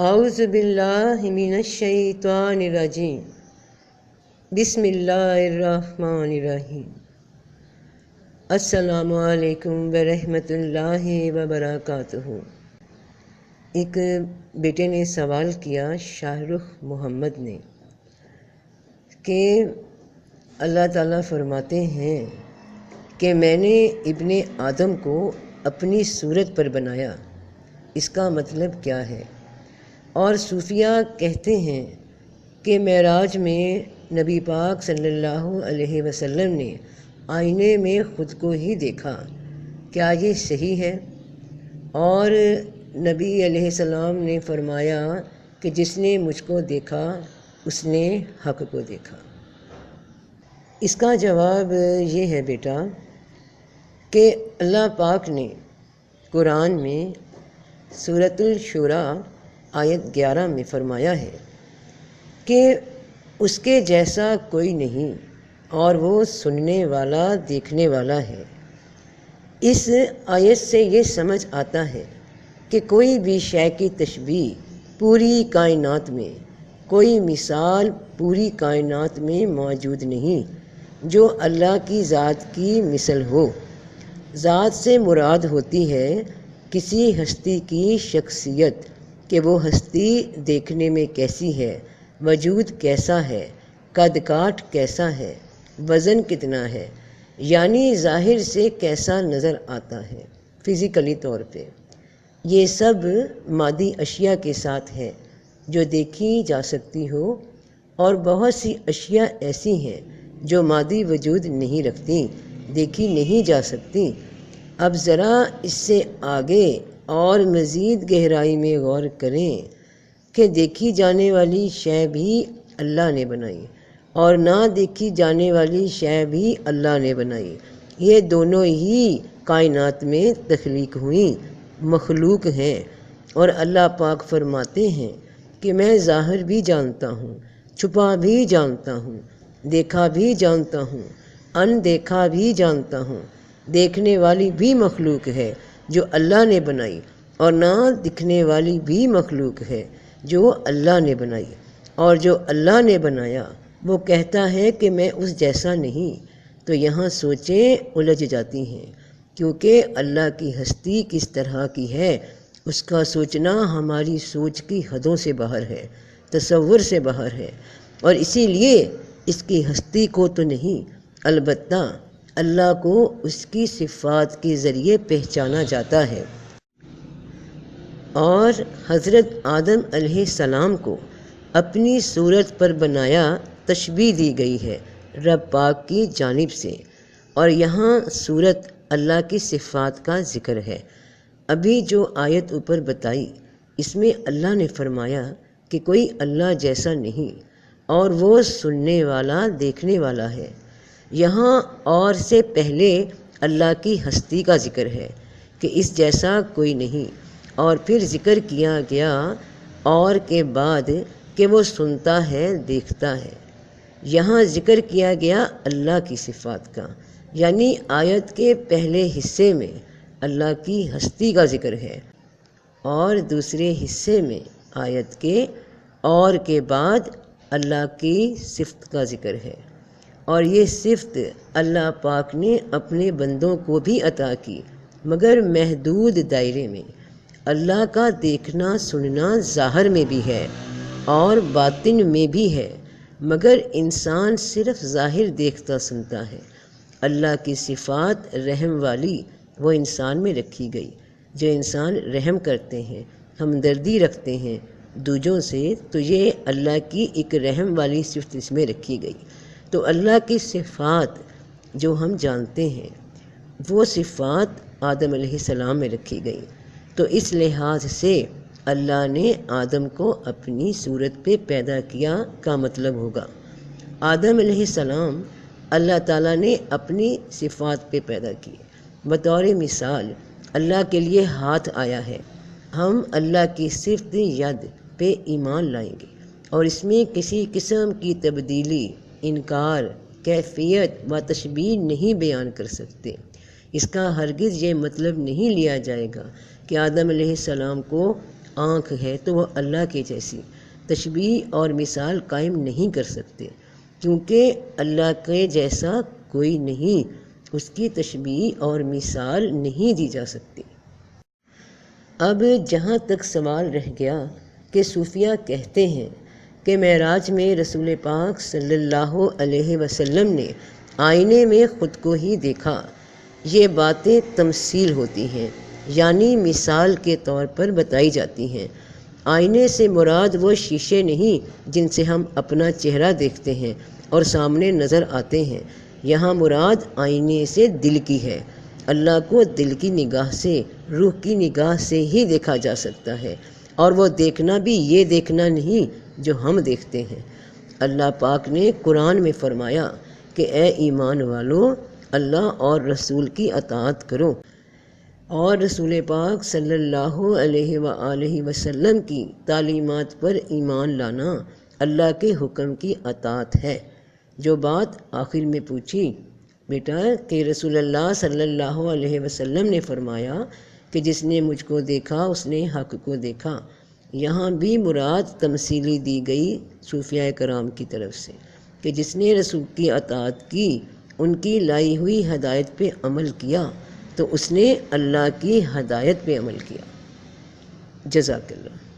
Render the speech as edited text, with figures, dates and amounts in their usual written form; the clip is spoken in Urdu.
اعوذ باللہ من الشیطان الرجیم بسم اللہ الرحمن الرحیم۔ السلام علیکم ورحمۃ اللہ وبرکاتہ۔ ایک بیٹے نے سوال کیا شاہ رخ محمد نے کہ اللہ تعالیٰ فرماتے ہیں کہ میں نے ابن آدم کو اپنی صورت پر بنایا، اس کا مطلب کیا ہے؟ اور صوفیہ کہتے ہیں کہ معراج میں نبی پاک صلی اللہ علیہ وسلم نے آئینے میں خود کو ہی دیکھا، کیا یہ صحیح ہے؟ اور نبی علیہ السلام نے فرمایا کہ جس نے مجھ کو دیکھا اس نے حق کو دیکھا۔ اس کا جواب یہ ہے بیٹا کہ اللہ پاک نے قرآن میں سورۃ الشورى آیت 11 میں فرمایا ہے کہ اس کے جیسا کوئی نہیں اور وہ سننے والا دیکھنے والا ہے۔ اس آیت سے یہ سمجھ آتا ہے کہ کوئی بھی شے کی تشبیہ پوری کائنات میں، کوئی مثال پوری کائنات میں موجود نہیں جو اللہ کی ذات کی مثل ہو۔ ذات سے مراد ہوتی ہے کسی ہستی کی شخصیت، کہ وہ ہستی دیکھنے میں کیسی ہے، وجود کیسا ہے، قد کاٹ کیسا ہے، وزن کتنا ہے، یعنی ظاہر سے کیسا نظر آتا ہے فزیکلی طور پہ۔ یہ سب مادی اشیاء کے ساتھ ہے جو دیکھی جا سکتی ہو، اور بہت سی اشیاء ایسی ہیں جو مادی وجود نہیں رکھتی، دیکھی نہیں جا سکتی۔ اب ذرا اس سے آگے اور مزید گہرائی میں غور کریں کہ دیکھی جانے والی شے بھی اللہ نے بنائی اور نہ دیکھی جانے والی شے بھی اللہ نے بنائی۔ یہ دونوں ہی کائنات میں تخلیق ہوئیں، مخلوق ہیں، اور اللہ پاک فرماتے ہیں کہ میں ظاہر بھی جانتا ہوں، چھپا بھی جانتا ہوں، دیکھا بھی جانتا ہوں، اندیکھا بھی جانتا ہوں۔ دیکھنے والی بھی مخلوق ہے جو اللہ نے بنائی، اور نہ دکھنے والی بھی مخلوق ہے جو اللہ نے بنائی۔ اور جو اللہ نے بنایا وہ کہتا ہے کہ میں اس جیسا نہیں، تو یہاں سوچیں الجھ جاتی ہیں، کیونکہ اللہ کی ہستی کس طرح کی ہے اس کا سوچنا ہماری سوچ کی حدوں سے باہر ہے، تصور سے باہر ہے، اور اسی لیے اس کی ہستی کو تو نہیں، البتہ اللہ کو اس کی صفات کے ذریعے پہچانا جاتا ہے۔ اور حضرت آدم علیہ السلام کو اپنی صورت پر بنایا تشبیہ دی گئی ہے رب پاک کی جانب سے، اور یہاں صورت اللہ کی صفات کا ذکر ہے۔ ابھی جو آیت اوپر بتائی اس میں اللہ نے فرمایا کہ کوئی اللہ جیسا نہیں، اور وہ سننے والا دیکھنے والا ہے۔ یہاں اور سے پہلے اللہ کی ہستی کا ذکر ہے کہ اس جیسا کوئی نہیں، اور پھر ذکر کیا گیا اور کے بعد کہ وہ سنتا ہے دیکھتا ہے۔ یہاں ذکر کیا گیا اللہ کی صفات کا، یعنی آیت کے پہلے حصے میں اللہ کی ہستی کا ذکر ہے، اور دوسرے حصے میں آیت کے اور کے بعد اللہ کی صفت کا ذکر ہے۔ اور یہ صفت اللہ پاک نے اپنے بندوں کو بھی عطا کی، مگر محدود دائرے میں۔ اللہ کا دیکھنا سننا ظاہر میں بھی ہے اور باطن میں بھی ہے، مگر انسان صرف ظاہر دیکھتا سنتا ہے۔ اللہ کی صفات رحم والی وہ انسان میں رکھی گئی، جو انسان رحم کرتے ہیں، ہمدردی رکھتے ہیں دوجوں سے، تو یہ اللہ کی ایک رحم والی صفت اس میں رکھی گئی۔ تو اللہ کی صفات جو ہم جانتے ہیں وہ صفات آدم علیہ السلام میں رکھی گئی، تو اس لحاظ سے اللہ نے آدم کو اپنی صورت پہ پیدا کیا کا مطلب ہوگا آدم علیہ السلام اللہ تعالیٰ نے اپنی صفات پہ پیدا کیے۔ بطور مثال اللہ کے لیے ہاتھ آیا ہے، ہم اللہ کی صفت ید پہ ایمان لائیں گے، اور اس میں کسی قسم کی تبدیلی، انکار، کیفیت و تشبیہ نہیں بیان کر سکتے۔ اس کا ہرگز یہ مطلب نہیں لیا جائے گا کہ آدم علیہ السلام کو آنکھ ہے تو وہ اللہ کے جیسی تشبیہ اور مثال قائم نہیں کر سکتے، کیونکہ اللہ کے جیسا کوئی نہیں، اس کی تشبیہ اور مثال نہیں دی جا سکتی۔ اب جہاں تک سوال رہ گیا کہ صوفیہ کہتے ہیں کہ معراج میں رسول پاک صلی اللہ علیہ وسلم نے آئینے میں خود کو ہی دیکھا، یہ باتیں تمثیل ہوتی ہیں، یعنی مثال کے طور پر بتائی جاتی ہیں۔ آئینے سے مراد وہ شیشے نہیں جن سے ہم اپنا چہرہ دیکھتے ہیں اور سامنے نظر آتے ہیں، یہاں مراد آئینے سے دل کی ہے۔ اللہ کو دل کی نگاہ سے، روح کی نگاہ سے ہی دیکھا جا سکتا ہے، اور وہ دیکھنا بھی یہ دیکھنا نہیں جو ہم دیکھتے ہیں۔ اللہ پاک نے قرآن میں فرمایا کہ اے ایمان والو، اللہ اور رسول کی اطاعت کرو، اور رسول پاک صلی اللہ علیہ وآلہ وسلم کی تعلیمات پر ایمان لانا اللہ کے حکم کی اطاعت ہے۔ جو بات آخر میں پوچھی بیٹا کہ رسول اللہ صلی اللہ علیہ وسلم نے فرمایا کہ جس نے مجھ کو دیکھا اس نے حق کو دیکھا، یہاں بھی مراد تمثیلی دی گئی صوفیاء کرام کی طرف سے کہ جس نے رسول کی اطاعت کی، ان کی لائی ہوئی ہدایت پہ عمل کیا تو اس نے اللہ کی ہدایت پہ عمل کیا۔ جزاک اللہ۔